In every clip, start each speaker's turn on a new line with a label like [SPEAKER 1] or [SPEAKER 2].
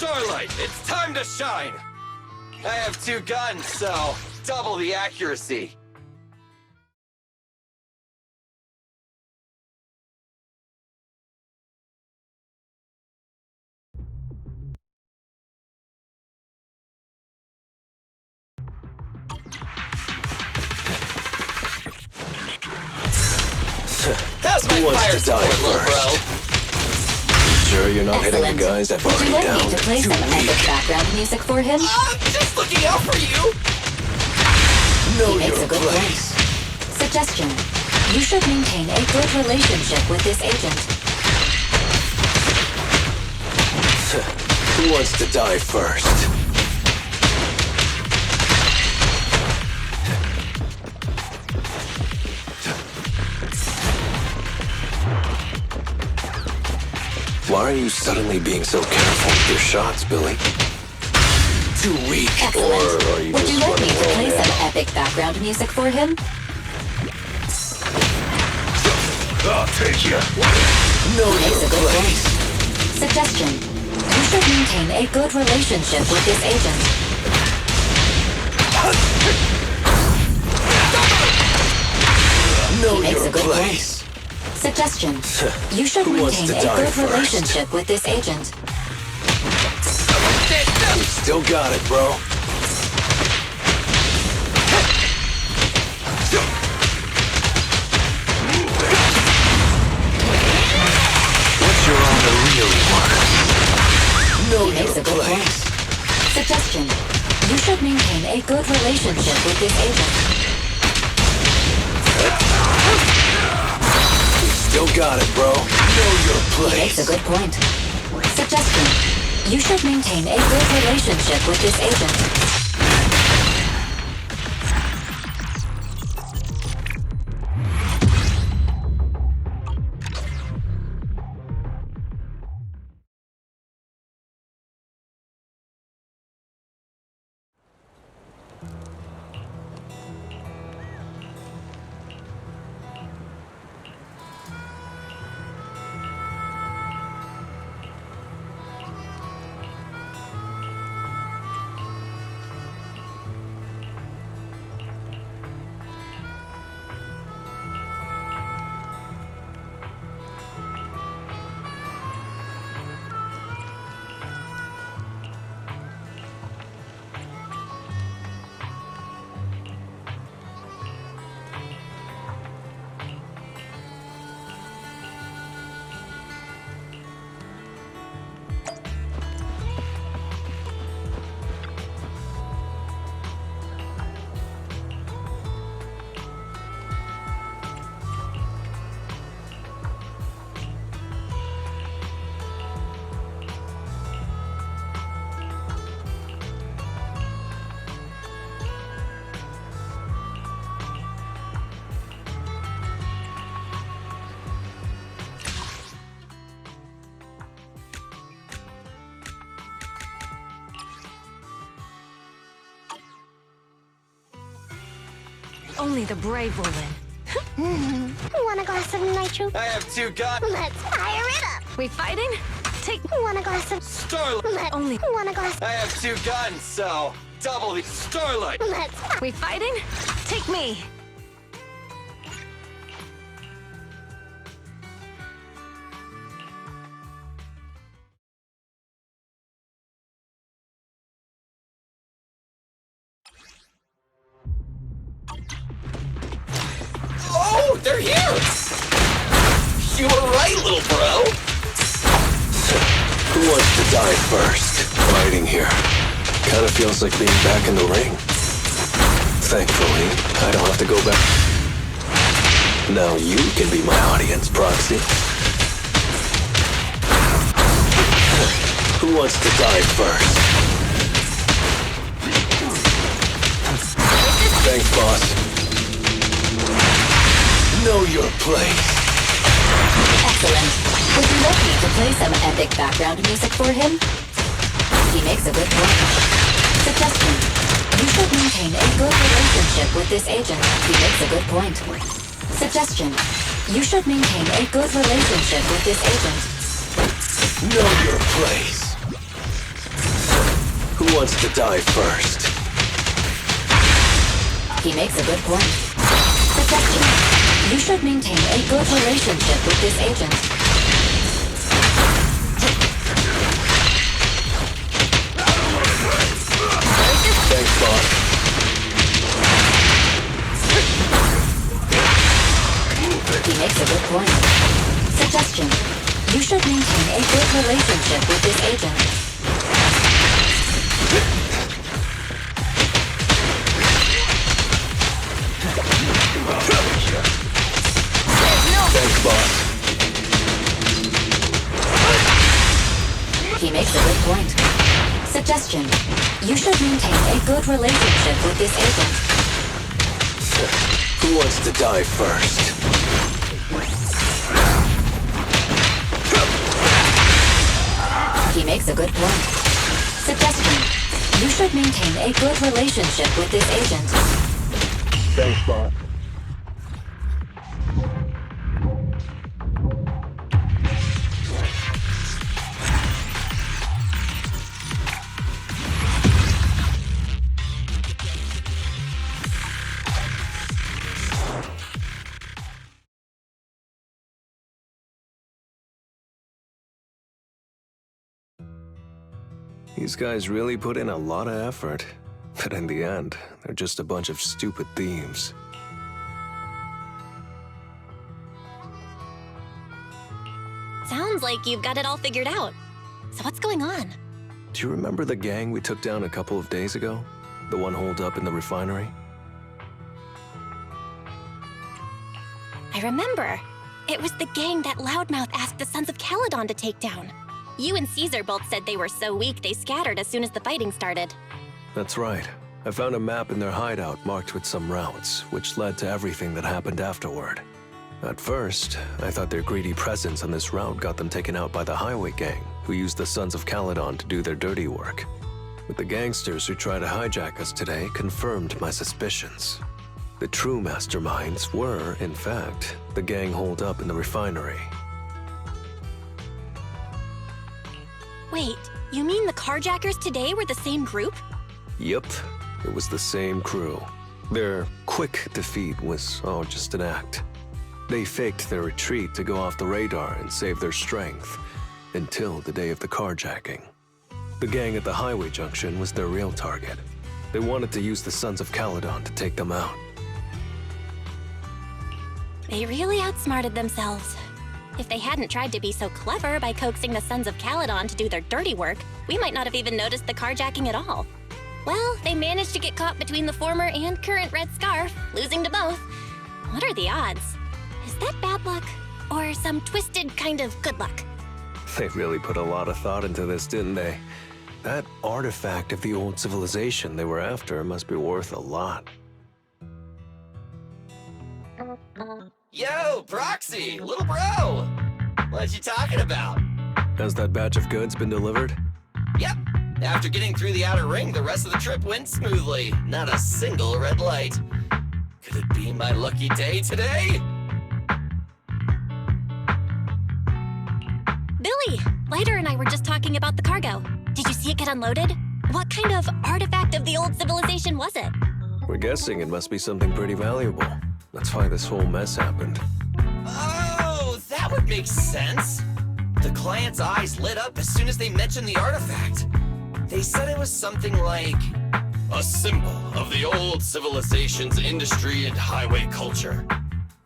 [SPEAKER 1] Starlight, it's time to shine! I have 2 guns, so double the accuracy. How's my fire support, little bro?
[SPEAKER 2] Sure you're not hitting the guys that brought him down?
[SPEAKER 3] Would you like me to play some epic background music for him?
[SPEAKER 1] I'm just looking out for you!
[SPEAKER 2] Know
[SPEAKER 3] He makes
[SPEAKER 2] your
[SPEAKER 3] a good
[SPEAKER 2] place.
[SPEAKER 3] point. Suggestion. You should maintain a good relationship with this agent.
[SPEAKER 2] Who wants to die first? Why are you suddenly being so careful with your shots, Billy? Too weak.
[SPEAKER 3] Excellent.
[SPEAKER 2] Or are you
[SPEAKER 3] Would
[SPEAKER 2] just
[SPEAKER 3] you like me
[SPEAKER 2] running
[SPEAKER 3] to play
[SPEAKER 2] low
[SPEAKER 3] some
[SPEAKER 2] now?
[SPEAKER 3] epic background music for him?
[SPEAKER 2] I'll take you. Know
[SPEAKER 3] He makes
[SPEAKER 2] your
[SPEAKER 3] a good point.
[SPEAKER 2] place.
[SPEAKER 3] Suggestion. You should maintain a good relationship with this agent.
[SPEAKER 2] Know
[SPEAKER 3] He makes
[SPEAKER 2] your
[SPEAKER 3] a good
[SPEAKER 2] place.
[SPEAKER 3] Suggestion. You should
[SPEAKER 2] Who wants
[SPEAKER 3] maintain
[SPEAKER 2] to
[SPEAKER 3] a
[SPEAKER 2] die
[SPEAKER 3] good
[SPEAKER 2] first?
[SPEAKER 3] relationship with this agent.
[SPEAKER 2] You still got it, bro. What's your arm that really works? Know
[SPEAKER 3] He makes
[SPEAKER 2] your
[SPEAKER 3] a good point.
[SPEAKER 2] place.
[SPEAKER 3] Suggestion. You should maintain a good relationship with this agent.
[SPEAKER 2] You still got it, bro. Know your
[SPEAKER 3] He makes a
[SPEAKER 2] place.
[SPEAKER 3] good point. Suggestion. You should maintain a good relationship with this agent.
[SPEAKER 4] Only the brave will win.
[SPEAKER 5] Want a glass of nitro?
[SPEAKER 1] I have 2 guns.
[SPEAKER 5] Let's fire it up.
[SPEAKER 4] We fighting? Take
[SPEAKER 5] Want a glass of...
[SPEAKER 1] Starlight,
[SPEAKER 4] only.
[SPEAKER 5] Want a glass...
[SPEAKER 1] I have 2 guns, so double the Starlight.
[SPEAKER 5] Let's...
[SPEAKER 4] We fighting? Take me.
[SPEAKER 1] Oh, they're here! You were right, little bro.
[SPEAKER 2] Who wants to die first? Fighting here. Kinda feels like being back in the ring. Thankfully, I don't have to go back. Now you can be my audience proxy. Who wants to die first? Thanks, boss. Know your place.
[SPEAKER 3] Excellent. Would you like me to play some epic background music for him? He makes a good point. Suggestion. You should maintain a good relationship with this agent. He makes a good point. Suggestion. You should maintain a good relationship with this agent.
[SPEAKER 2] Know your place. Who wants to die first?
[SPEAKER 3] He makes a good point. Suggestion. You should maintain a good relationship with this agent.
[SPEAKER 2] Thanks, boss.
[SPEAKER 3] He makes a good point. Suggestion. You should maintain a good relationship with this agent.
[SPEAKER 2] Thanks, boss.
[SPEAKER 3] He makes a good point. Suggestion. You should maintain a good relationship with this agent.
[SPEAKER 2] Who wants to die first?
[SPEAKER 3] He makes a good point. Suggestion. You should maintain a good relationship with this agent.
[SPEAKER 2] Thanks, boss. These guys really put in a lot of effort, but in the end, they're just a bunch of stupid thieves.
[SPEAKER 6] Sounds like you've got it all figured out. So what's going on?
[SPEAKER 2] Do you remember the gang we took down a couple of days ago? The one holed up in the refinery?
[SPEAKER 6] I remember. It was the gang that Loudmouth asked the Sons of Caledon to take down. You and Caesar both said they were so weak they scattered as soon as the fighting started.
[SPEAKER 2] That's right. I found a map in their hideout marked with some routes, which led to everything that happened afterward. At first, I thought their greedy presence on this route got them taken out by the highway gang, who used the Sons of Caledon to do their dirty work. But the gangsters who tried to hijack us today confirmed my suspicions. The true masterminds were, in fact, the gang holed up in the refinery.
[SPEAKER 6] Wait, you mean the carjackers today were the same group?
[SPEAKER 2] Yup, it was the same crew. Their quick defeat was all just an act. They faked their retreat to go off the radar and save their strength, until the day of the carjacking. The gang at the highway junction was their real target. They wanted to use the Sons of Caledon to take them out.
[SPEAKER 6] They really outsmarted themselves. If they hadn't tried to be so clever by coaxing the Sons of Caledon to do their dirty work, we might not have even noticed the carjacking at all. Well, they managed to get caught between the former and current Red Scarf, losing to both. What are the odds? Is that bad luck? Or some twisted kind of good luck?
[SPEAKER 2] They really put a lot of thought into this, didn't they? That artifact of the old civilization they were after must be worth a lot.
[SPEAKER 1] Yo, Proxy, little bro! What you talking about?
[SPEAKER 2] Has that batch of goods been delivered?
[SPEAKER 1] Yep. After getting through the outer ring, the rest of the trip went smoothly. Not a single red light. Could it be my lucky day today?
[SPEAKER 6] Billy, Lighter and I were just talking about the cargo. Did you see it get unloaded? What kind of artifact of the old civilization was it?
[SPEAKER 2] We're guessing it must be something pretty valuable. That's why this whole mess happened.
[SPEAKER 1] Oh, that would make sense. The client's eyes lit up as soon as they mentioned the artifact. They said it was something like a symbol of the old civilization's industry and highway culture.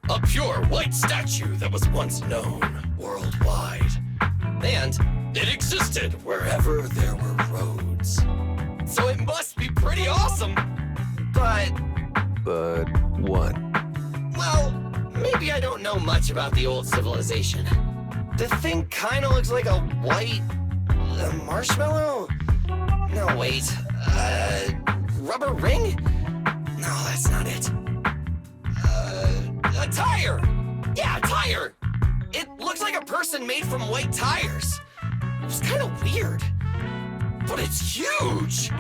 [SPEAKER 1] A pure white statue that was once known worldwide. And it existed wherever there were roads. So it must be pretty awesome. But
[SPEAKER 2] what?
[SPEAKER 1] well, maybe I don't know much about the old civilization. The thing kinda looks like a white... marshmallow? No, wait. Rubber ring? No, that's not it. A tire! Yeah, a tire! It looks like a person made from white tires. It was kinda weird. But it's huge!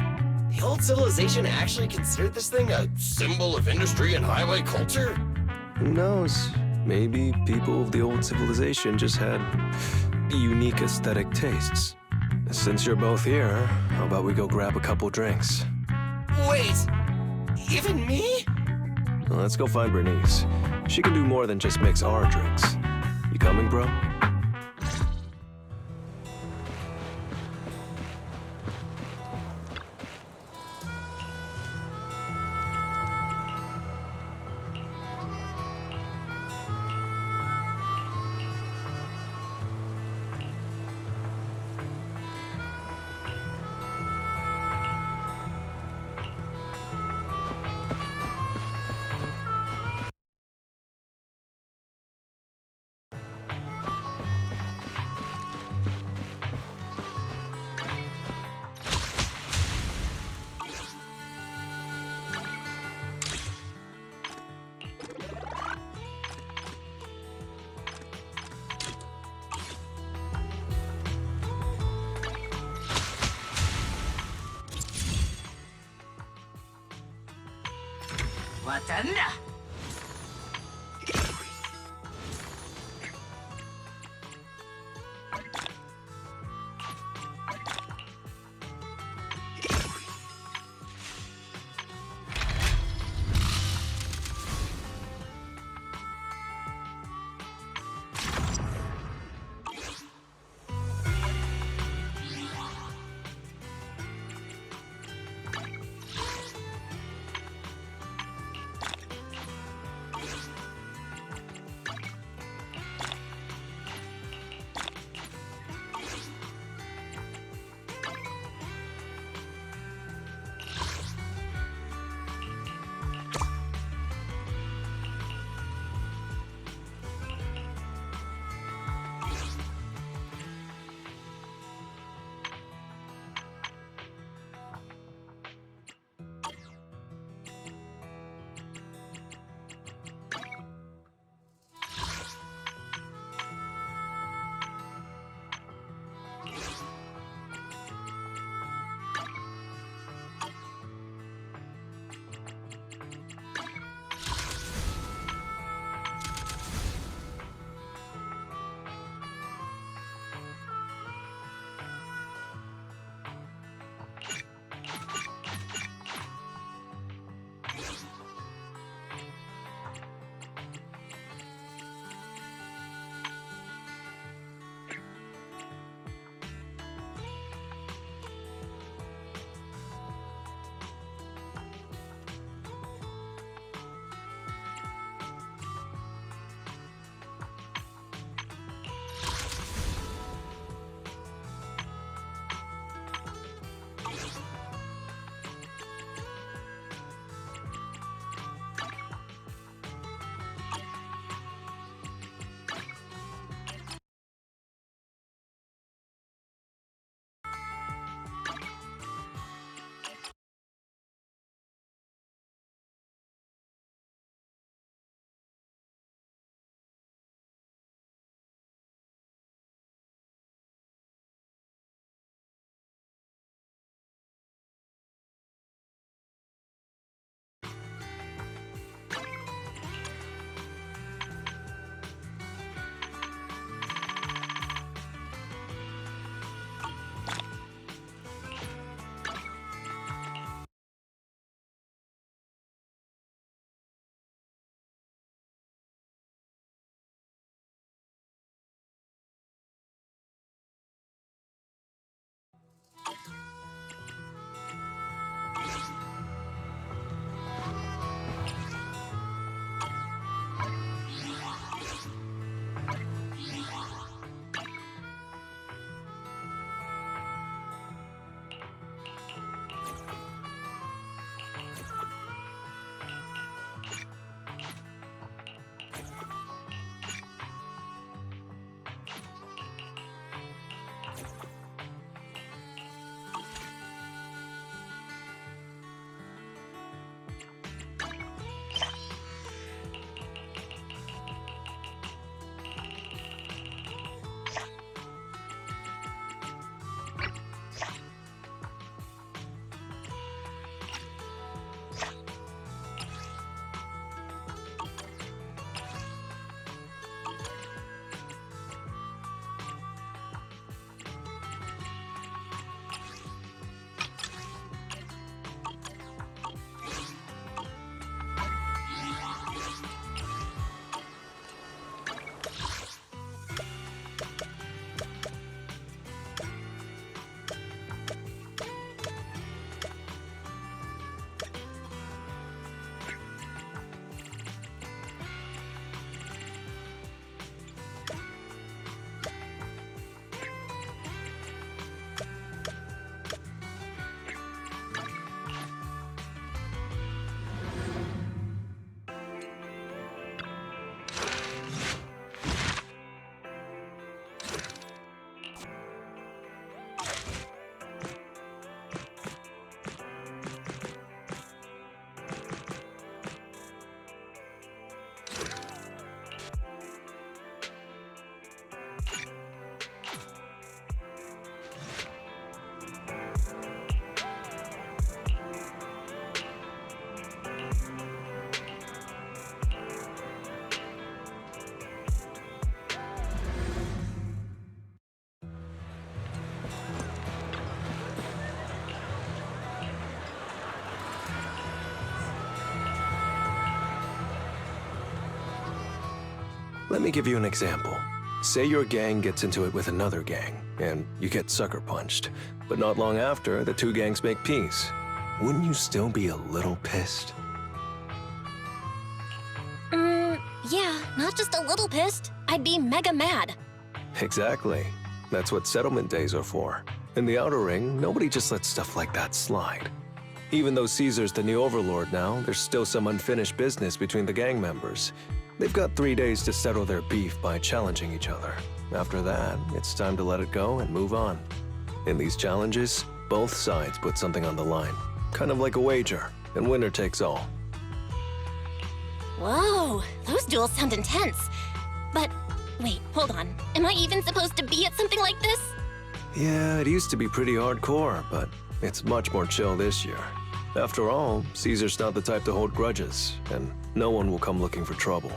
[SPEAKER 1] The old civilization actually considered this thing a symbol of industry and highway culture?
[SPEAKER 2] Who knows? Maybe people of the old civilization just had unique aesthetic tastes. Since you're both here, how about we go grab a couple drinks?
[SPEAKER 1] Wait, even me?
[SPEAKER 2] Let's go find Bernice. She can do more than just mix our drinks. You coming, bro? Let me give you an example. Say your gang gets into it with another gang, and you get sucker punched. But not long after, the two gangs make peace. Wouldn't you still be a little pissed?
[SPEAKER 6] Yeah, not just a little pissed. I'd be mega mad.
[SPEAKER 2] Exactly. That's what settlement days are for. In the Outer Ring, nobody just lets stuff like that slide. Even though Caesar's the new overlord now, there's still some unfinished business between the gang members. They've got 3 days to settle their beef by challenging each other. After that, it's time to let it go and move on. In these challenges, both sides put something on the line. Kind of like a wager, and winner takes all.
[SPEAKER 6] Whoa, those duels sound intense. But wait, hold on. Am I even supposed to be at something like this?
[SPEAKER 2] Yeah, it used to be pretty hardcore, but it's much more chill this year. After all, Caesar's not the type to hold grudges, and no one will come looking for trouble.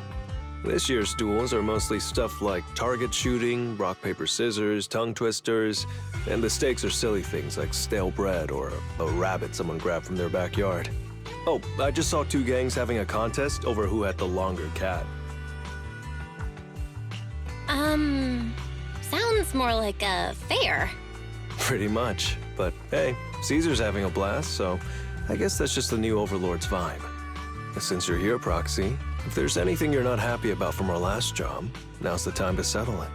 [SPEAKER 2] This year's duels are mostly stuff like target shooting, rock, paper, scissors, tongue twisters, and the stakes are silly things like stale bread or a rabbit someone grabbed from their backyard. Oh, I just saw 2 gangs having a contest over who had the longer cat.
[SPEAKER 6] Sounds more like a fair.
[SPEAKER 2] Pretty much, but hey, Caesar's having a blast, so I guess that's just the new Overlord's vibe. Since you're here, Proxy, if there's anything you're not happy about from our last job, now's the time to settle it.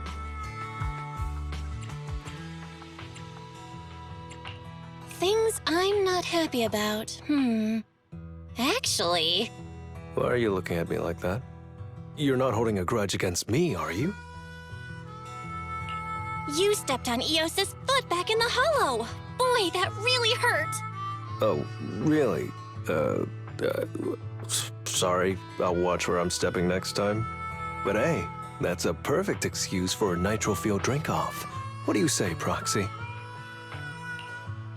[SPEAKER 6] Things I'm not happy about. Actually,
[SPEAKER 2] Why are you looking at me like that? You're not holding a grudge against me, are you?
[SPEAKER 6] you stepped on Eos's foot back in the hollow. Boy, that really hurt.
[SPEAKER 2] Oh, really? Sorry, I'll watch where I'm stepping next time. But hey, that's a perfect excuse for a nitro fuel drink-off. What do you say, Proxy?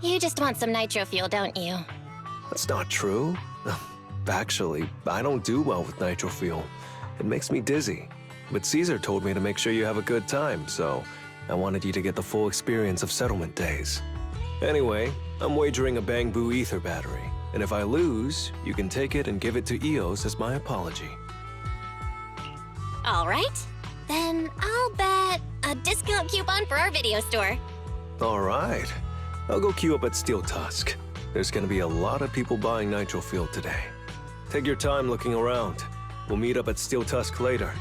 [SPEAKER 6] You just want some nitro fuel, don't you?
[SPEAKER 2] That's not true. Actually, I don't do well with nitro fuel. It makes me dizzy. But Caesar told me to make sure you have a good time, so I wanted you to get the full experience of settlement days. Anyway, I'm wagering a Bangbu ether battery, and if I lose, you can take it and give it to Eos as my apology.
[SPEAKER 6] All right. Then I'll bet a discount coupon for our video store.
[SPEAKER 2] All right. I'll go queue up at Steel Tusk. There's gonna be a lot of people buying nitro fuel today. Take your time looking around. We'll meet up at Steel Tusk later.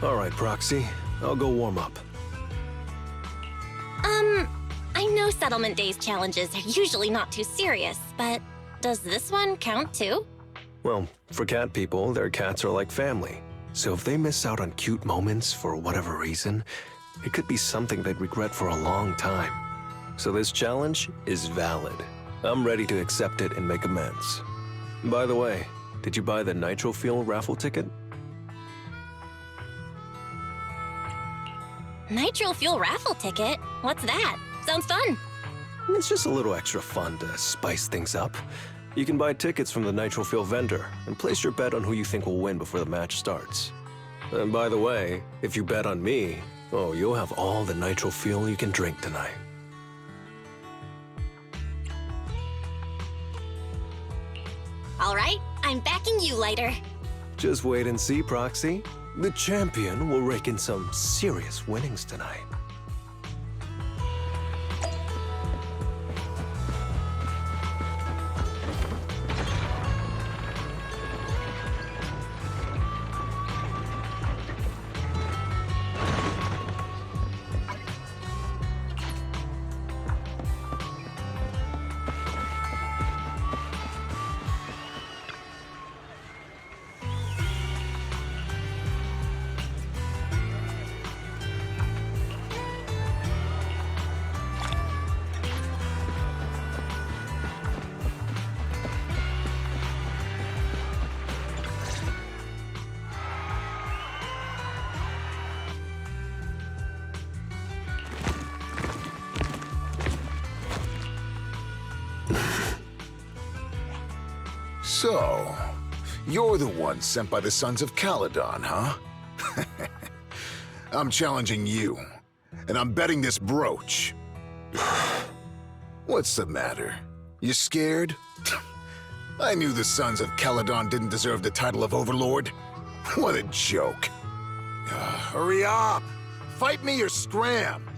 [SPEAKER 2] All right, Proxy. I'll go warm up.
[SPEAKER 6] I know Settlement Days challenges are usually not too serious, but does this one count too?
[SPEAKER 2] Well, for cat people, their cats are like family. So if they miss out on cute moments for whatever reason, it could be something they'd regret for a long time. So this challenge is valid. I'm ready to accept it and make amends. By the way, did you buy the Nitro Fuel raffle ticket?
[SPEAKER 6] Nitro Fuel raffle ticket? What's that? Sounds fun.
[SPEAKER 2] It's just a little extra fun to spice things up. You can buy tickets from the Nitro Fuel vendor and place your bet on who you think will win before the match starts. And by the way, if you bet on me, oh, you'll have all the Nitro Fuel you can drink tonight.
[SPEAKER 6] All right, I'm backing you, Lighter.
[SPEAKER 2] Just wait and see, Proxy. The champion will rake in some serious winnings tonight.
[SPEAKER 7] So, you're the one sent by the Sons of Caledon, huh? I'm challenging you, and I'm betting this brooch. What's the matter? You scared? I knew the Sons of Caledon didn't deserve the title of Overlord. What a joke. Hurry up! Fight me or scram!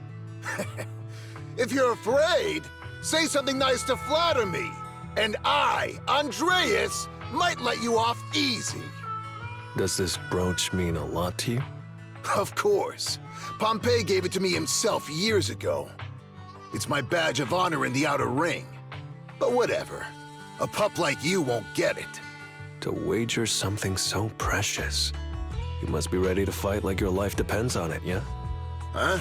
[SPEAKER 7] If you're afraid, say something nice to flatter me. And I, Andreas, might let you off easy.
[SPEAKER 2] Does this brooch mean a lot to you?
[SPEAKER 7] Of course. Pompey gave it to me himself years ago. It's my badge of honor in the outer ring. But whatever. A pup like you won't get it.
[SPEAKER 2] To wager something so precious. You must be ready to fight like your life depends on it, yeah?
[SPEAKER 7] Huh?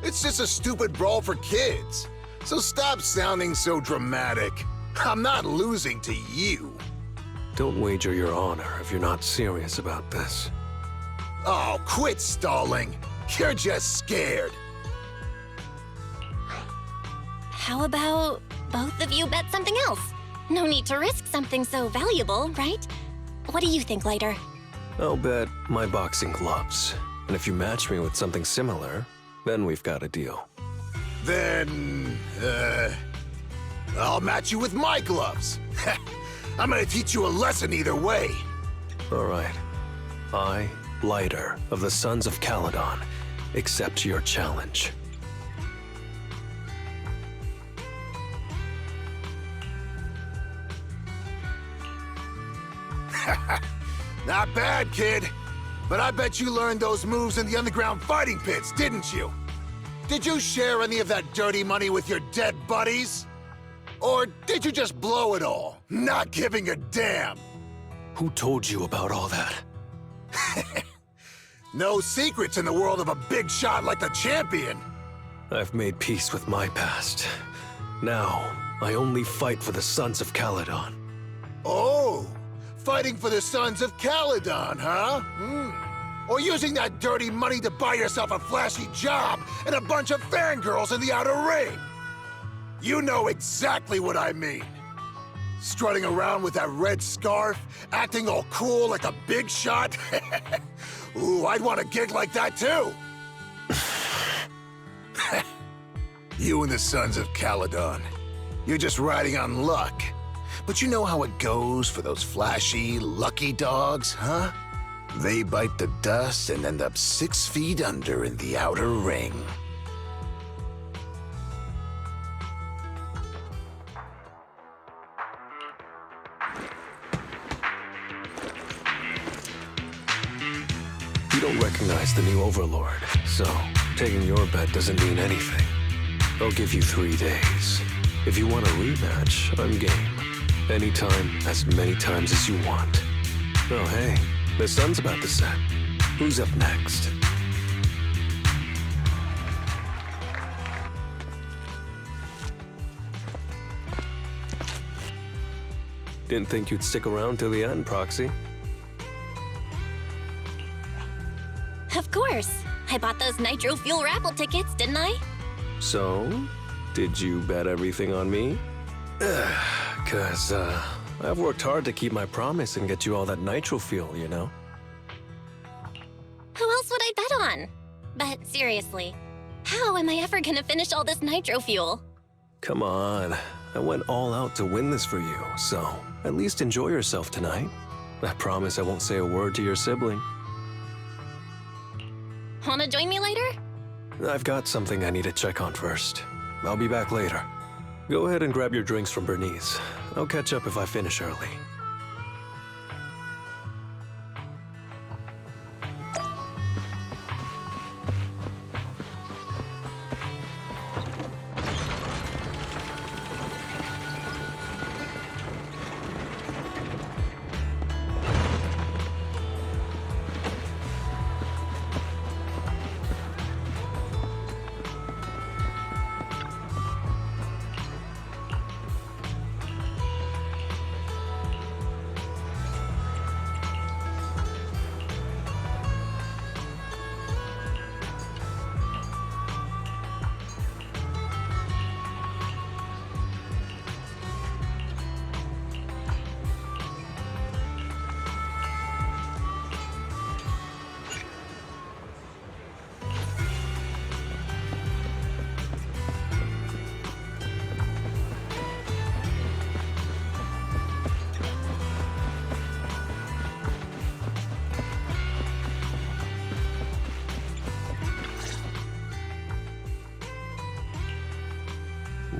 [SPEAKER 7] It's just a stupid brawl for kids. So stop sounding so dramatic. I'm not losing to you.
[SPEAKER 2] Don't wager your honor if you're not serious about this.
[SPEAKER 7] Oh, quit stalling. You're just scared.
[SPEAKER 6] How about both of you bet something else? No need to risk something so valuable, right? What do you think, Lighter?
[SPEAKER 2] I'll bet my boxing gloves. And if you match me with something similar, then we've got a deal.
[SPEAKER 7] Then, I'll match you with my gloves. I'm gonna teach you a lesson either way.
[SPEAKER 2] All right. I, Lighter of the Sons of Caledon, accept your challenge.
[SPEAKER 7] Not bad, kid. But I bet you learned those moves in the underground fighting pits, didn't you? Did you share any of that dirty money with your dead buddies? Or did you just blow it all, not giving a damn?
[SPEAKER 2] Who told you about all that?
[SPEAKER 7] No secrets in the world of a big shot like the champion.
[SPEAKER 2] I've made peace with my past. Now, I only fight for the Sons of Caledon.
[SPEAKER 7] Oh, fighting for the Sons of Caledon, huh? Or using that dirty money to buy yourself a flashy job and a bunch of fangirls in the outer ring. You know exactly what I mean. Strutting around with that red scarf, acting all cool like a big shot. Ooh, I'd want a gig like that too. You and the Sons of Caledon. You're just riding on luck. But you know how it goes for those flashy, lucky dogs, huh? They bite the dust and end up 6 feet under in the outer ring.
[SPEAKER 2] You don't recognize the new overlord, so taking your bet doesn't mean anything. I'll give you 3 days. If you want a rematch, I'm game. Anytime, as many times as you want. Oh hey, the sun's about to set. Who's up next? Didn't think you'd stick around till the end, Proxy.
[SPEAKER 6] Of course. I bought those nitro fuel raffle tickets, didn't I?
[SPEAKER 2] So, did you bet everything on me? Cause, I've worked hard to keep my promise and get you all that nitro fuel, you know?
[SPEAKER 6] Who else would I bet on? But seriously, how am I ever gonna finish all this nitro fuel?
[SPEAKER 2] Come on. I went all out to win this for you, so at least enjoy yourself tonight. I promise I won't say a word to your sibling.
[SPEAKER 6] Wanna join me later?
[SPEAKER 2] I've got something I need to check on first. I'll be back later. Go ahead and grab your drinks from Bernice. I'll catch up if I finish early.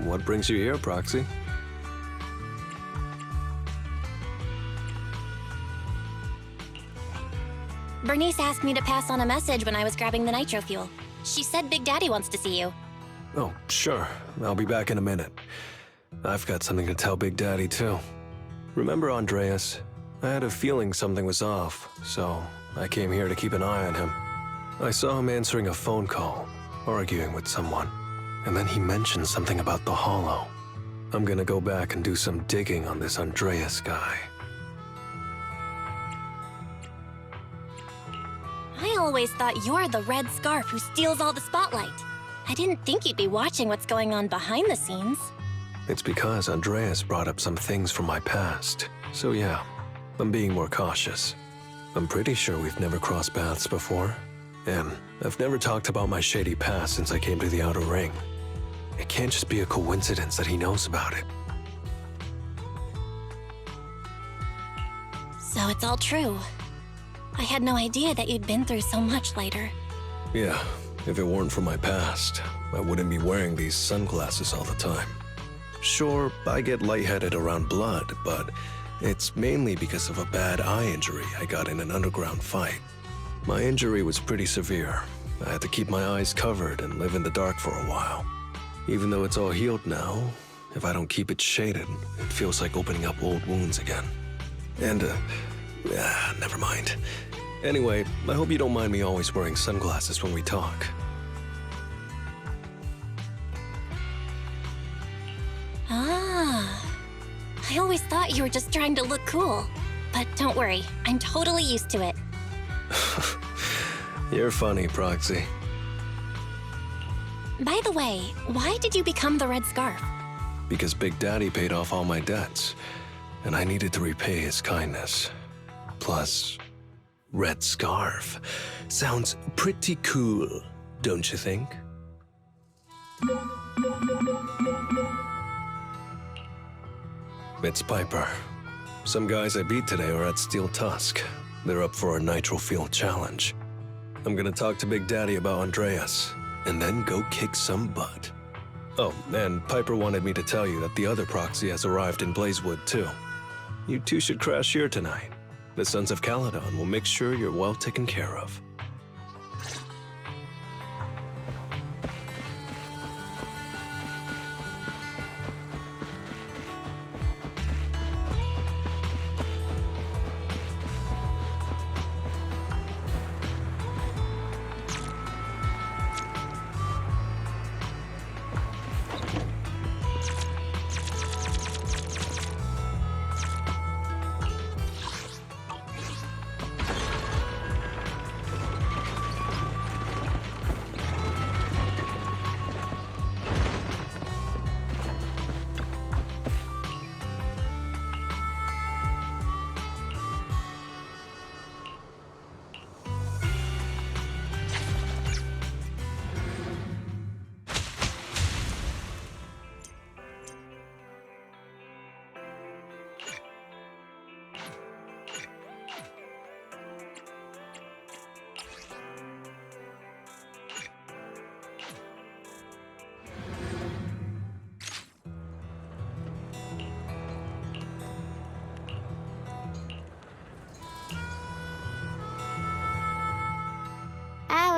[SPEAKER 2] What brings you here, Proxy?
[SPEAKER 6] Bernice asked me to pass on a message when I was grabbing the nitro fuel. She said Big Daddy wants to see you.
[SPEAKER 2] Oh, sure. I'll be back in a minute. I've got something to tell Big Daddy, too. Remember Andreas? I had a feeling something was off, so I came here to keep an eye on him. I saw him answering a phone call, arguing with someone, and then he mentioned something about the Hollow. I'm gonna go back and do some digging on this Andreas guy.
[SPEAKER 6] I always thought you're the red scarf who steals all the spotlight. I didn't think you'd be watching what's going on behind the scenes.
[SPEAKER 2] It's because Andreas brought up some things from my past, so yeah, I'm being more cautious. I'm pretty sure we've never crossed paths before, and I've never talked about my shady past since I came to the Outer Ring. It can't just be a coincidence that he knows about it.
[SPEAKER 6] So it's all true. I had no idea that you'd been through so much later.
[SPEAKER 2] Yeah, if it weren't for my past, I wouldn't be wearing these sunglasses all the time. Sure, I get lightheaded around blood, but it's mainly because of a bad eye injury I got in an underground fight. My injury was pretty severe. I had to keep my eyes covered and live in the dark for a while. Even though it's all healed now, if I don't keep it shaded, it feels like opening up old wounds again. And, never mind. Anyway, I hope you don't mind me always wearing sunglasses when we talk.
[SPEAKER 6] Ah. I always thought you were just trying to look cool. But don't worry, I'm totally used to it.
[SPEAKER 2] You're funny, Proxy.
[SPEAKER 6] By the way, why did you become the Red Scarf?
[SPEAKER 2] Because Big Daddy paid off all my debts, and I needed to repay his kindness. Plus, Red Scarf sounds pretty cool, don't you think? It's Piper. Some guys I beat today are at Steel Tusk. They're up for a Nitro Field challenge. I'm gonna talk to Big Daddy about Andreas, and then go kick some butt. Oh, and Piper wanted me to tell you that the other proxy has arrived in Blazewood, too. You two should crash here tonight. The Sons of Caledon will make sure you're well taken care of.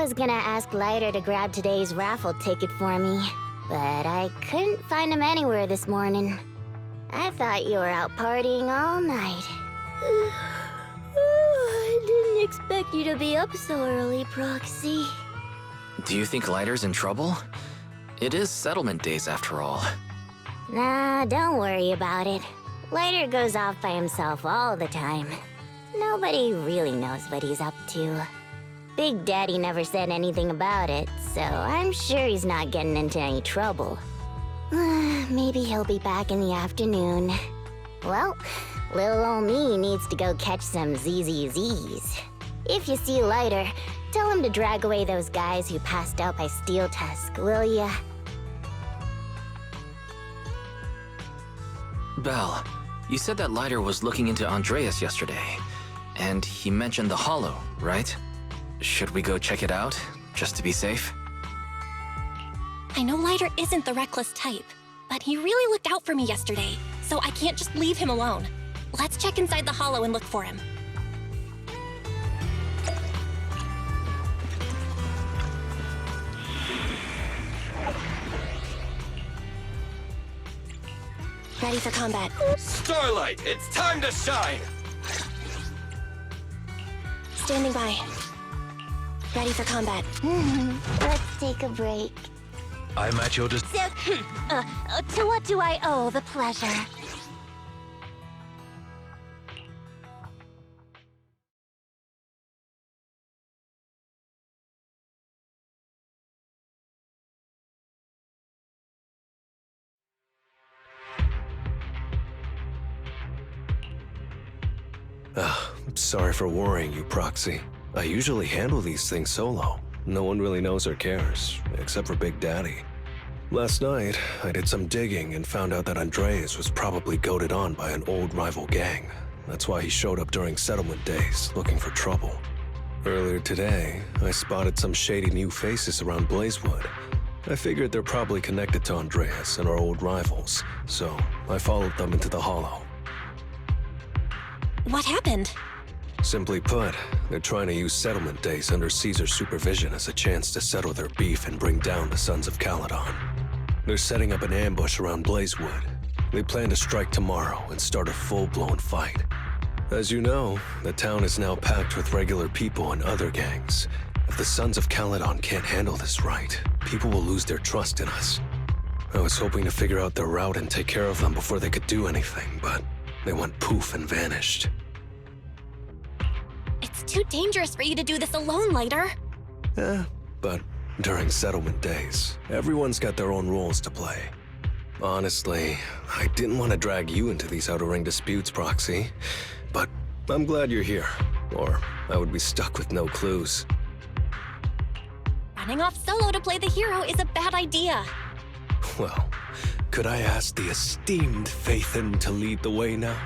[SPEAKER 5] was gonna ask Lighter to grab today's raffle ticket for me, but I couldn't find him anywhere this morning. I thought you were out partying all night. I didn't expect you to be up so early, Proxy.
[SPEAKER 8] Do you think Lighter's in trouble? It is settlement days after all.
[SPEAKER 5] Nah, don't worry about it. Lighter goes off by himself all the time. Nobody really knows what he's up to. Big Daddy never said anything about it, so I'm sure he's not getting into any trouble. Maybe he'll be back in the afternoon. Well, little ol' me needs to go catch some ZZZs. If you see Lighter, tell him to drag away those guys who passed out by Steel Tusk, will ya?
[SPEAKER 8] Belle, you said that Lighter was looking into Andreas yesterday, and he mentioned the Hollow, right? Should we go check it out, just to be safe?
[SPEAKER 6] I know Lighter isn't the reckless type, but he really looked out for me yesterday, so I can't just leave him alone. Let's check inside the Hollow and look for him. Ready for combat.
[SPEAKER 1] Starlight, it's time to shine!
[SPEAKER 6] Standing by. Ready for combat.
[SPEAKER 5] Let's take a break.
[SPEAKER 9] I'm at your
[SPEAKER 5] To what do I owe the pleasure?
[SPEAKER 2] Sorry for worrying you, Proxy. I usually handle these things solo. No one really knows or cares, except for Big Daddy. Last night, I did some digging and found out that Andreas was probably goaded on by an old rival gang. That's why he showed up during settlement days, looking for trouble. Earlier today, I spotted some shady new faces around Blazewood. I figured they're probably connected to Andreas and our old rivals, so I followed them into the Hollow.
[SPEAKER 6] What happened?
[SPEAKER 2] Simply put, they're trying to use settlement days under Caesar's supervision as a chance to settle their beef and bring down the Sons of Caledon. They're setting up an ambush around Blazewood. They plan to strike tomorrow and start a full-blown fight. As you know, the town is now packed with regular people and other gangs. If the Sons of Caledon can't handle this right, people will lose their trust in us. I was hoping to figure out their route and take care of them before they could do anything, but they went poof and vanished.
[SPEAKER 6] It's too dangerous for you to do this alone, Lighter.
[SPEAKER 2] But during settlement days, everyone's got their own roles to play. Honestly, I didn't want to drag you into these outer ring disputes, Proxy, but I'm glad you're here, or I would be stuck with no clues.
[SPEAKER 6] Running off solo to play the hero is a bad idea.
[SPEAKER 2] Well, could I ask the esteemed Phaethon to lead the way now?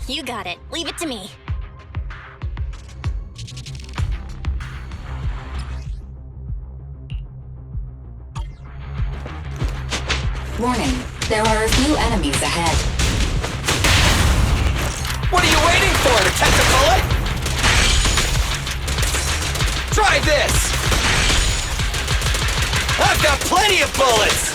[SPEAKER 6] You got it. Leave it to me.
[SPEAKER 3] Warning, there are a few enemies ahead.
[SPEAKER 1] What are you waiting for, to catch a bullet? Try this! I've got plenty of bullets!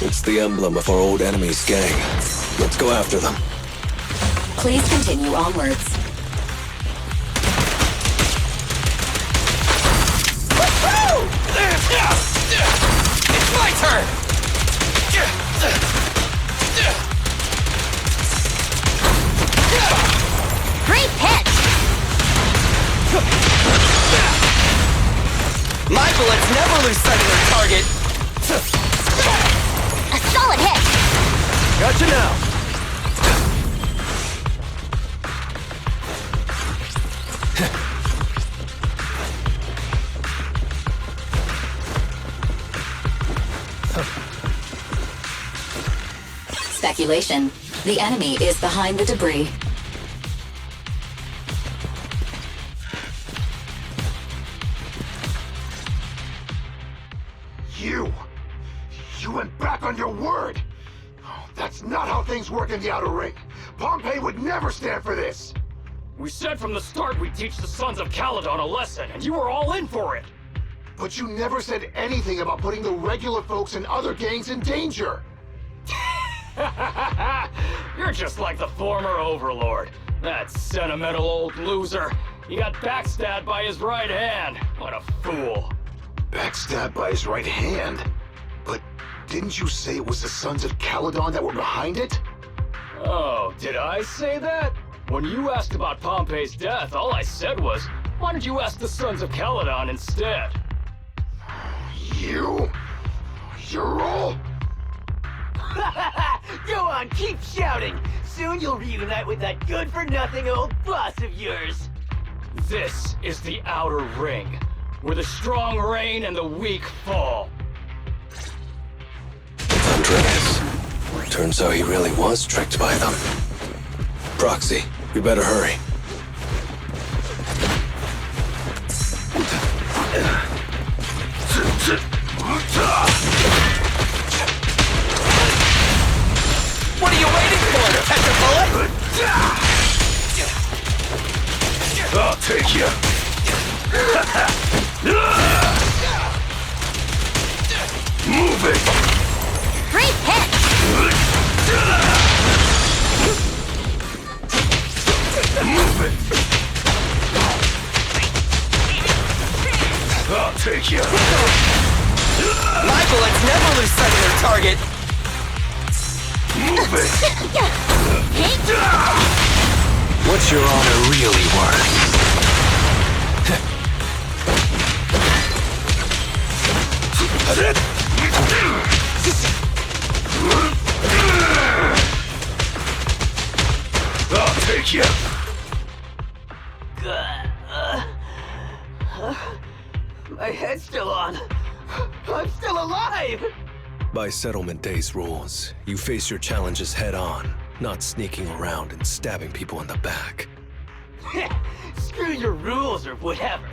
[SPEAKER 2] It's the emblem of our old enemy's gang. Let's go after them.
[SPEAKER 3] Please continue onwards.
[SPEAKER 1] It's my turn!
[SPEAKER 5] Great pitch!
[SPEAKER 1] My bullets never lose sight of their target!
[SPEAKER 5] A solid hit!
[SPEAKER 2] Gotcha now!
[SPEAKER 3] Speculation. The enemy is behind the debris.
[SPEAKER 7] on your word. Oh, that's not how things work in the Outer Ring. Pompeii would never stand for this.
[SPEAKER 10] We said from the start we'd teach the Sons of Caledon a lesson, and you were all in for it!
[SPEAKER 7] But you never said anything about putting the regular folks and other gangs in danger.
[SPEAKER 10] You're just like the former Overlord. That sentimental old loser. He got backstabbed by his right hand. What a fool.
[SPEAKER 7] Backstabbed by his right hand? But didn't you say it was the Sons of Caledon that were behind it?
[SPEAKER 10] Oh, did I say that? When you asked about Pompey's death, all I said was, why don't you ask the Sons of Caledon instead?
[SPEAKER 7] You're all...
[SPEAKER 11] Go on, keep shouting! Soon you'll reunite with that good-for-nothing old boss of yours!
[SPEAKER 10] This is the Outer Ring, where the strong reign and the weak fall.
[SPEAKER 2] Andreas. Turns out he really was tricked by them. Proxy, we better hurry.
[SPEAKER 1] What are you waiting for? To catch a bullet?
[SPEAKER 7] I'll take you. Move it!
[SPEAKER 3] Great hit!
[SPEAKER 7] Move it! I'll take you.
[SPEAKER 1] My bullets never lose sight of their target.
[SPEAKER 7] Move it!
[SPEAKER 2] What's your honor really worth?
[SPEAKER 7] I'll take you.
[SPEAKER 11] My head's still on. I'm still alive!
[SPEAKER 2] By Settlement Day's rules, you face your challenges head on, not sneaking around and stabbing people in the back.
[SPEAKER 11] Screw your rules or whatever.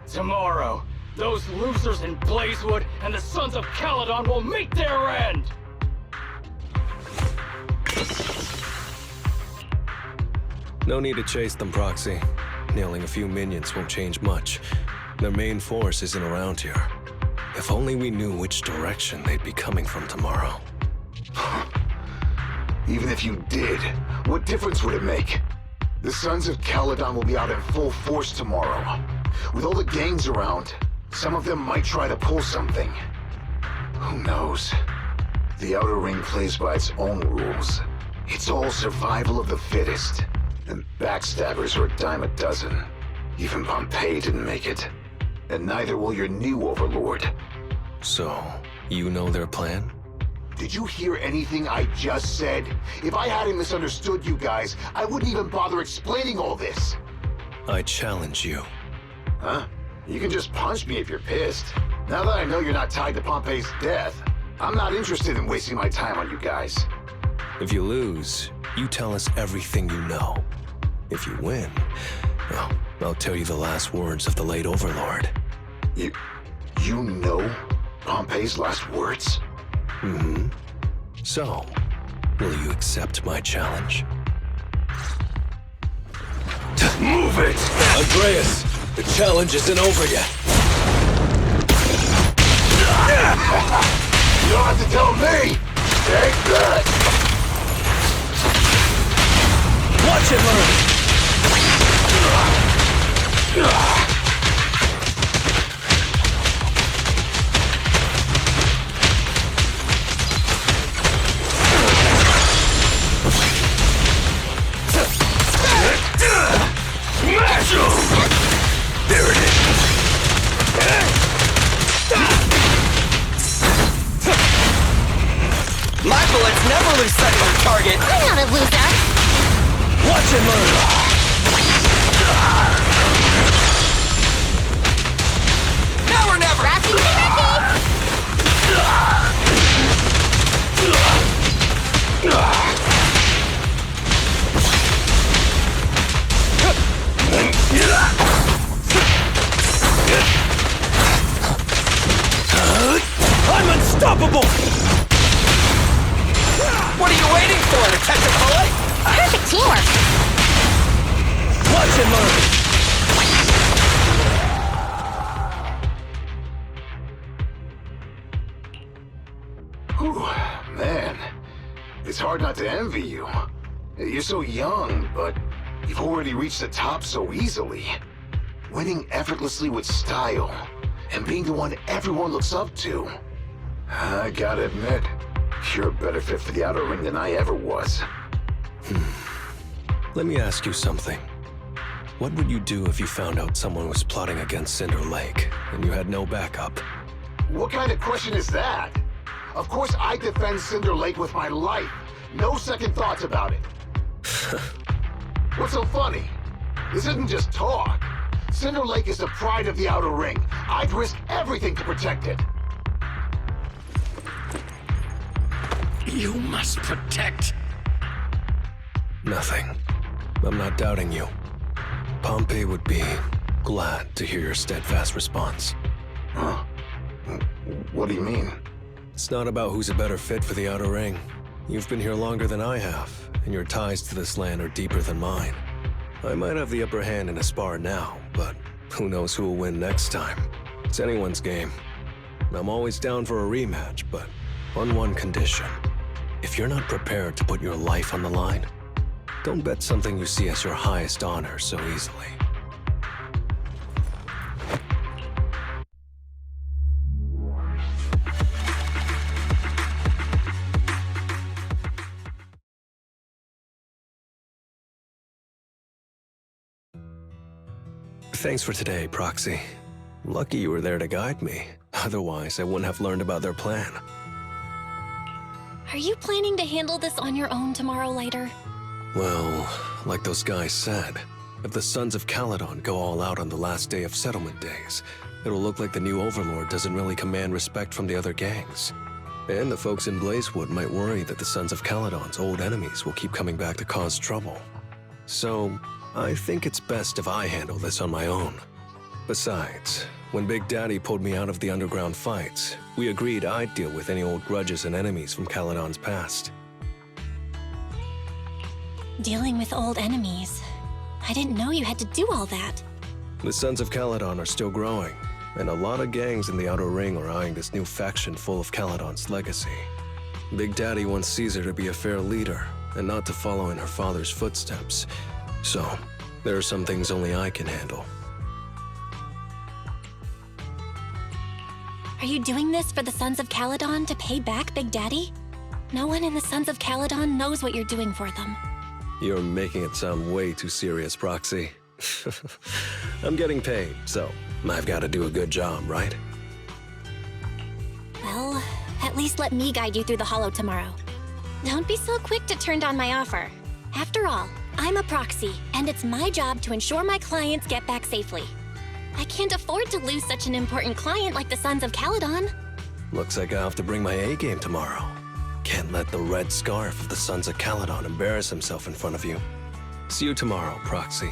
[SPEAKER 10] Tomorrow, those losers in Blazewood and the Sons of Caledon will meet their end!
[SPEAKER 2] No need to chase them, Proxy. Nailing a few minions won't change much. Their main force isn't around here. If only we knew which direction they'd be coming from tomorrow.
[SPEAKER 7] Even if you did, what difference would it make? The Sons of Caledon will be out in full force tomorrow. With all the gangs around, some of them might try to pull something. Who knows? The Outer Ring plays by its own rules. It's all survival of the fittest. And backstabbers are a dime a dozen. Even Pompeii didn't make it. And neither will your new overlord.
[SPEAKER 2] So, you know their plan?
[SPEAKER 7] Did you hear anything I just said? If I hadn't misunderstood you guys, I wouldn't even bother explaining all this.
[SPEAKER 2] I challenge you.
[SPEAKER 7] Huh? You can just punch me if you're pissed. Now that I know you're not tied to Pompeii's death, I'm not interested in wasting my time on you guys.
[SPEAKER 2] If you lose, you tell us everything you know. If you win, well, I'll tell you the last words of the late Overlord.
[SPEAKER 7] You know Pompeii's last words?
[SPEAKER 2] Mm-hmm. So, will you accept my challenge?
[SPEAKER 7] Move it!
[SPEAKER 2] Andreas, the challenge isn't over yet.
[SPEAKER 7] You don't have to tell me! Take that!
[SPEAKER 2] Watch it, learn!
[SPEAKER 7] There it is!
[SPEAKER 1] My bullets never lose sight of their target.
[SPEAKER 3] I'm not a loser!
[SPEAKER 2] Watch it, learn!
[SPEAKER 1] Now or never!
[SPEAKER 2] I'm unstoppable! Position mark!
[SPEAKER 7] Whew, man. It's hard not to envy you. You're so young, but you've already reached the top so easily. Winning effortlessly with style, and being the one everyone looks up to. I gotta admit, you're a better fit for the outer ring than I ever was.
[SPEAKER 2] Let me ask you something. What would you do if you found out someone was plotting against Cinder Lake, and you had no backup?
[SPEAKER 7] What kind of question is that? Of course I defend Cinder Lake with my life. No second thoughts about it. What's so funny? This isn't just talk. Cinder Lake is the pride of the Outer Ring. I'd risk everything to protect it.
[SPEAKER 1] You must protect.
[SPEAKER 2] Nothing. I'm not doubting you. Pompey would be glad to hear your steadfast response.
[SPEAKER 7] Huh? What do you mean?
[SPEAKER 2] It's not about who's a better fit for the Outer Ring. You've been here longer than I have, and your ties to this land are deeper than mine. I might have the upper hand in a spar now, but who knows who will win next time. It's anyone's game. I'm always down for a rematch, but on one condition. If you're not prepared to put your life on the line, don't bet something you see as your highest honor so easily. Thanks for today, Proxy. Lucky you were there to guide me. Otherwise, I wouldn't have learned about their plan.
[SPEAKER 6] Are you planning to handle this on your own tomorrow, Lighter?
[SPEAKER 2] Well, like those guys said, if the Sons of Caledon go all out on the last day of settlement days, it'll look like the new Overlord doesn't really command respect from the other gangs. And the folks in Blazewood might worry that the Sons of Caledon's old enemies will keep coming back to cause trouble. So, I think it's best if I handle this on my own. Besides, when Big Daddy pulled me out of the underground fights, we agreed I'd deal with any old grudges and enemies from Caledon's past.
[SPEAKER 6] Dealing with old enemies. I didn't know you had to do all that.
[SPEAKER 2] The Sons of Caledon are still growing, and a lot of gangs in the Outer Ring are eyeing this new faction full of Caledon's legacy. Big Daddy wants Caesar to be a fair leader, and not to follow in her father's footsteps. So, there are some things only I can handle.
[SPEAKER 6] Are you doing this for the Sons of Caledon to pay back Big Daddy? No one in the Sons of Caledon knows what you're doing for them.
[SPEAKER 2] You're making it sound way too serious, Proxy. I'm getting paid, so I've got to do a good job, right?
[SPEAKER 6] Well, at least let me guide you through the Hollow tomorrow. Don't be so quick to turn down my offer. After all, I'm a proxy, and it's my job to ensure my clients get back safely. I can't afford to lose such an important client like the Sons of Caledon.
[SPEAKER 2] Looks like I have to bring my A-game tomorrow. Can't let the red scarf of the Sons of Caledon embarrass himself in front of you. See you tomorrow, Proxy.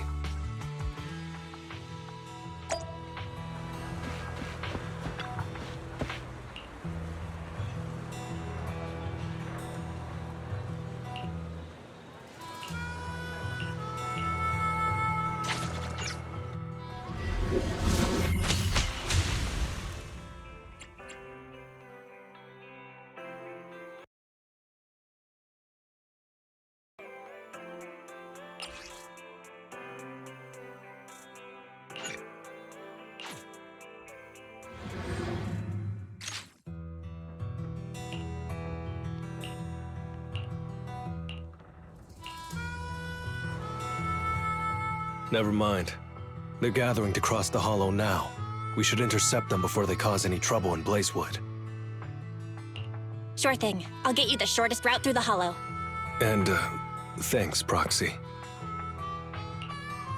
[SPEAKER 2] Never mind. They're gathering to cross the Hollow now. We should intercept them before they cause any trouble in Blazewood.
[SPEAKER 6] Sure thing. I'll get you the shortest route through the Hollow.
[SPEAKER 2] And, thanks, Proxy.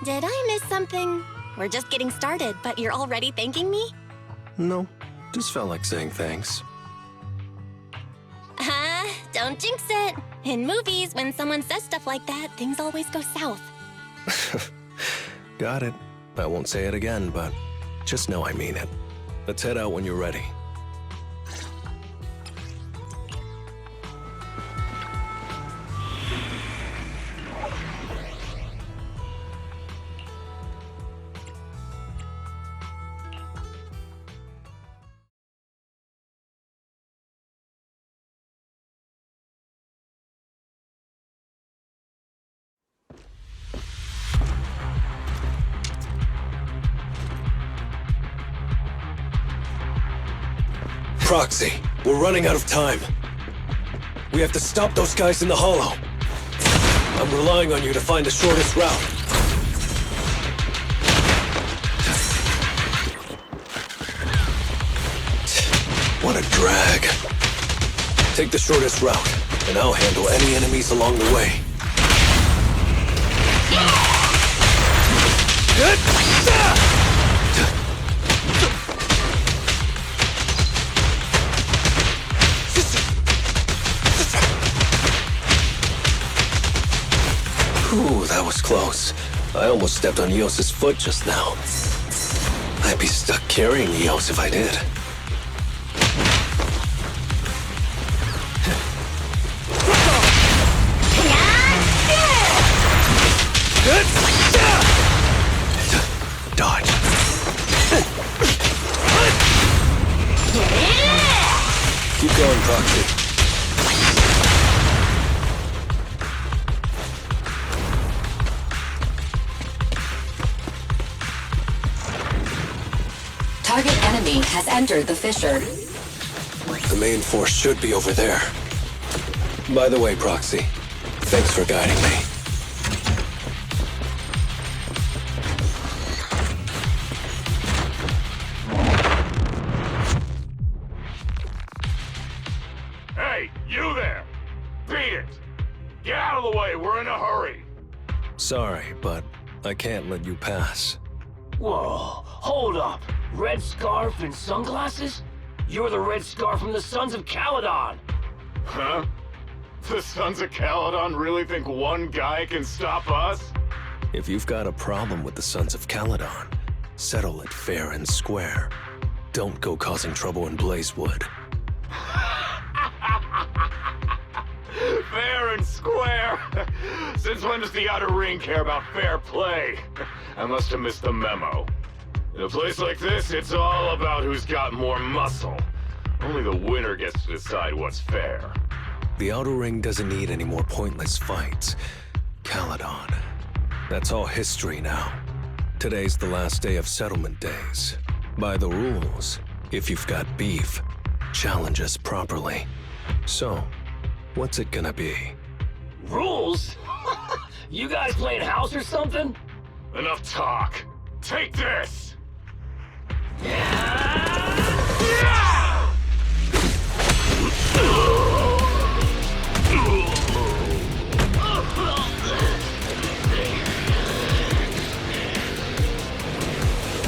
[SPEAKER 6] Did I miss something? We're just getting started, but you're already thanking me?
[SPEAKER 2] No, just felt like saying thanks.
[SPEAKER 6] Don't jinx it. In movies, when someone says stuff like that, things always go south.
[SPEAKER 2] Got it. I won't say it again, but just know I mean it. Let's head out when you're ready. Proxy, we're running out of time. We have to stop those guys in the hollow. I'm relying on you to find the shortest route. What a drag. Take the shortest route, and I'll handle any enemies along the way. Ooh, that was close. I almost stepped on Eos's foot just now. I'd be stuck carrying Eos if I did. Dodge. Keep going, Proxy.
[SPEAKER 3] Target enemy has entered the fissure.
[SPEAKER 2] The main force should be over there. By the way, Proxy, thanks for guiding me.
[SPEAKER 10] Hey, you there! Beat it! Get out of the way, we're in a hurry!
[SPEAKER 2] Sorry, but I can't let you pass.
[SPEAKER 10] Whoa, hold up! Red scarf and sunglasses? You're the Red Scarf from the Sons of Caledon! Huh? The Sons of Caledon really think one guy can stop us?
[SPEAKER 2] If you've got a problem with the Sons of Caledon, settle it fair and square. Don't go causing trouble in Blazewood.
[SPEAKER 10] Fair and square? Since when does the Outer Ring care about fair play? I must have missed the memo. In a place like this, it's all about who's got more muscle. Only the winner gets to decide what's fair.
[SPEAKER 2] The Outer Ring doesn't need any more pointless fights. Caledon. That's all history now. Today's the last day of settlement days. By the rules, if you've got beef, challenge us properly. So, what's it gonna be?
[SPEAKER 10] Rules? You guys playing house or something? Enough talk. Take this!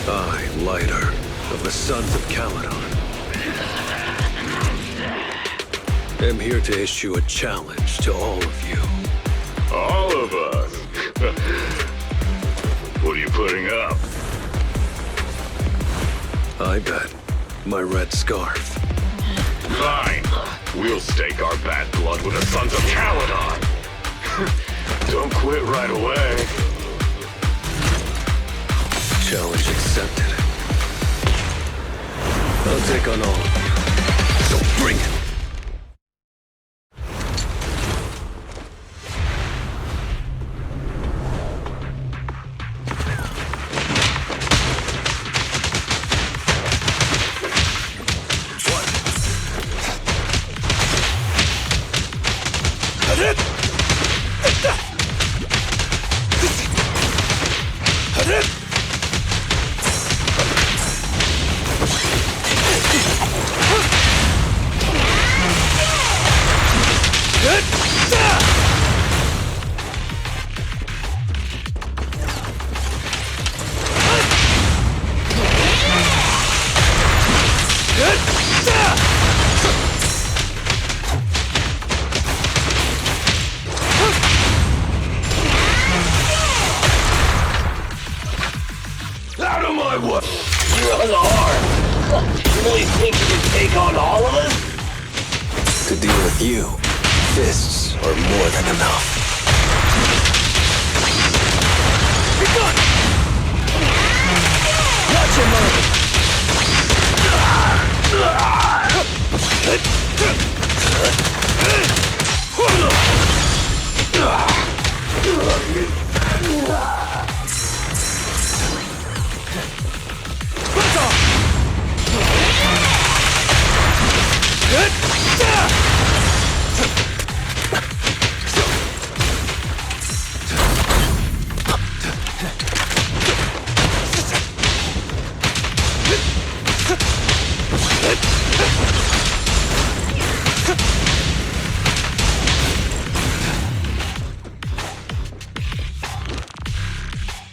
[SPEAKER 2] I, Lighter, of the Sons of Caledon, am here to issue a challenge to all of you.
[SPEAKER 10] All of us? What are you putting up?
[SPEAKER 2] I bet my red scarf.
[SPEAKER 10] Fine. We'll stake our bad blood with the Sons of Caledon. Don't quit right away.
[SPEAKER 2] Challenge accepted. I'll take on all of you. So bring it.
[SPEAKER 10] Out of my way! You're on the arm! You really think you can take on all of us?
[SPEAKER 2] To deal with you, fists are more than enough. Be gone! Watch your move!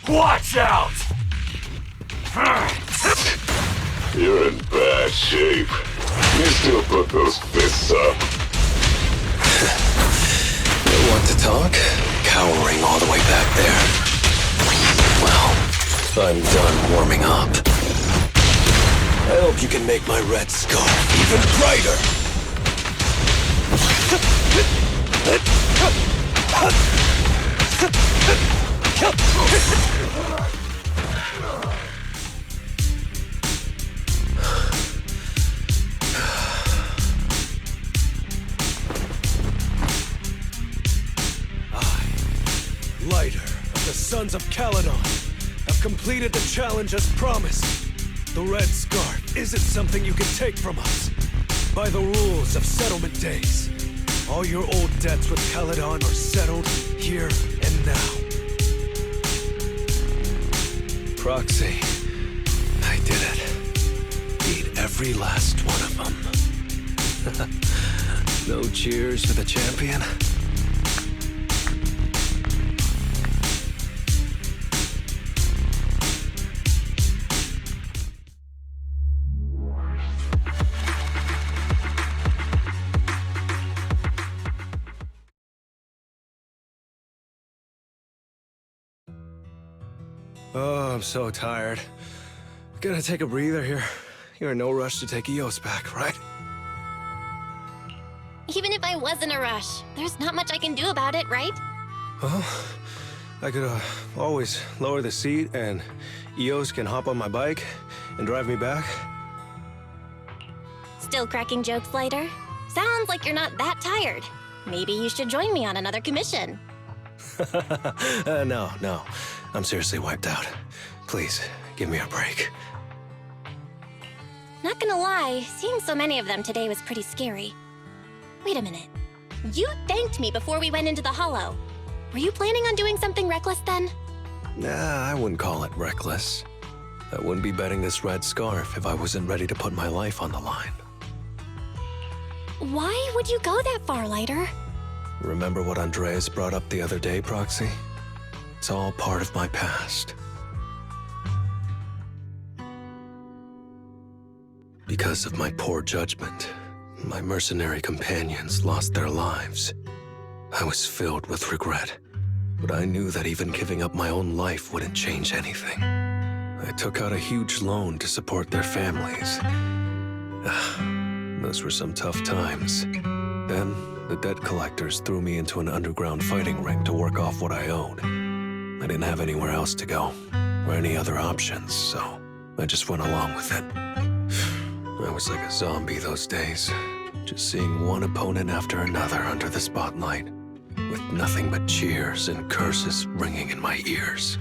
[SPEAKER 10] Watch out! You're in bad shape. You still put those fists up.
[SPEAKER 2] You want to talk? Cowering all the way back there. Well, I'm done warming up. I hope you can make my red scarf even brighter.
[SPEAKER 12] Lighter of the Sons of Caledon, have completed the challenge as promised. The Red Scarf isn't something you can take from us. By the rules of settlement days, all your old debts with Caledon are settled here and now. Proxy, I did it. Beat every last one of them. No cheers for the champion? Oh, I'm so tired. Gonna take a breather here. You're in no rush to take EOS back, right?
[SPEAKER 6] Even if I was in a rush, there's not much I can do about it, right?
[SPEAKER 12] Well, I could always lower the seat and EOS can hop on my bike and drive me back.
[SPEAKER 6] Still cracking jokes, Lighter? Sounds like you're not that tired. Maybe you should join me on another commission.
[SPEAKER 12] No. I'm seriously wiped out. Please, give me a break.
[SPEAKER 6] Not gonna lie, seeing so many of them today was pretty scary. Wait a minute. You thanked me before we went into the Hollow. Were you planning on doing something reckless then?
[SPEAKER 12] Nah, I wouldn't call it reckless. I wouldn't be betting this red scarf if I wasn't ready to put my life on the line.
[SPEAKER 6] Why would you go that far, Lighter?
[SPEAKER 12] Remember what Andreas brought up the other day, Proxy? It's all part of my past. Because of my poor judgment, my mercenary companions lost their lives. I was filled with regret, but I knew that even giving up my own life wouldn't change anything. I took out a huge loan to support their families. Those were some tough times. Then, the debt collectors threw me into an underground fighting ring to work off what I owed. I didn't have anywhere else to go, or any other options, so I just went along with it. I was like a zombie those days, just seeing one opponent after another under the spotlight, with nothing but cheers and curses ringing in my ears.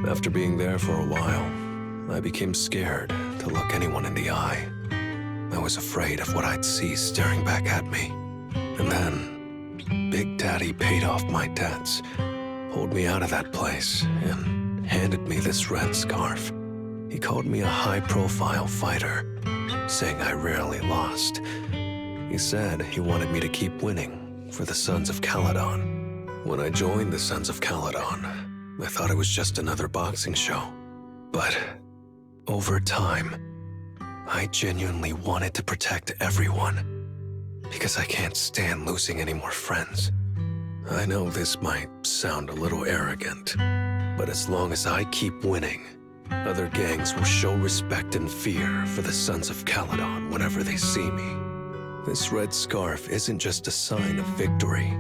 [SPEAKER 12] After being there for a while, I became scared to look anyone in the eye. I was afraid of what I'd see staring back at me. And then, Big Daddy paid off my debts, pulled me out of that place, and handed me this red scarf. He called me a high-profile fighter, saying I rarely lost. He said he wanted me to keep winning for the Sons of Caledon. When I joined the Sons of Caledon, I thought it was just another boxing show. But over time, I genuinely wanted to protect everyone, because I can't stand losing any more friends. I know this might sound a little arrogant, but as long as I keep winning, other gangs will show respect and fear for the Sons of Caledon whenever they see me. This red scarf isn't just a sign of victory.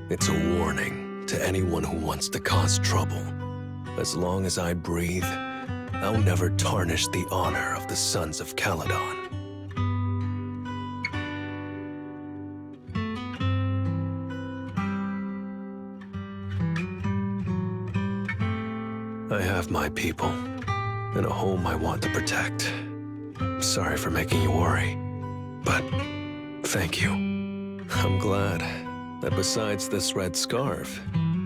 [SPEAKER 12] It's a warning to anyone who wants to cause trouble. As long as I breathe, I'll never tarnish the honor of the Sons of Caledon. I have my people, and a home I want to protect. Sorry for making you worry, but thank you. I'm glad that besides this red scarf,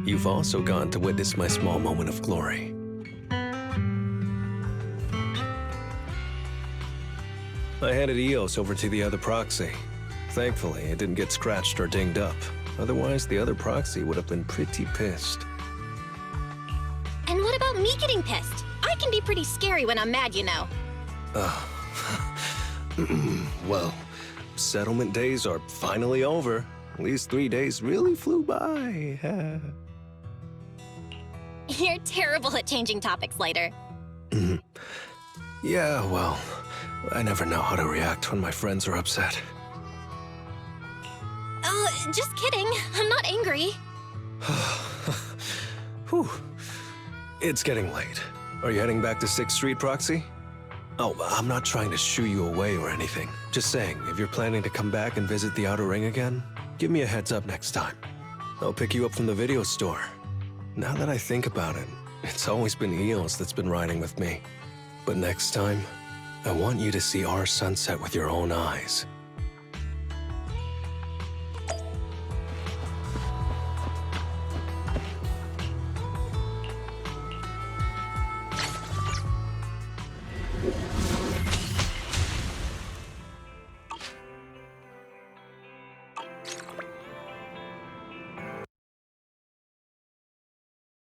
[SPEAKER 12] you've also gone to witness my small moment of glory. I handed EOS over to the other proxy. Thankfully, it didn't get scratched or dinged up. Otherwise, the other proxy would have been pretty pissed.
[SPEAKER 6] And what about about me getting pissed? I can be pretty scary when I'm mad, you know.
[SPEAKER 12] Well, settlement days are finally over. These 3 days really flew by.
[SPEAKER 6] You're terrible at changing topics, Lighter.
[SPEAKER 12] Yeah, well, I never know how to react when my friends are upset.
[SPEAKER 6] Oh, just kidding. I'm not angry.
[SPEAKER 12] Whew. It's getting late. Are you heading back to 6th Street, Proxy? Oh, I'm not trying to shoo you away or anything. Just saying, if you're planning to come back and visit the Outer Ring again, give me a heads up next time. I'll pick you up from the video store. Now that I think about it, it's always been Eos that's been riding with me. But next time, I want you to see our sunset with your own eyes.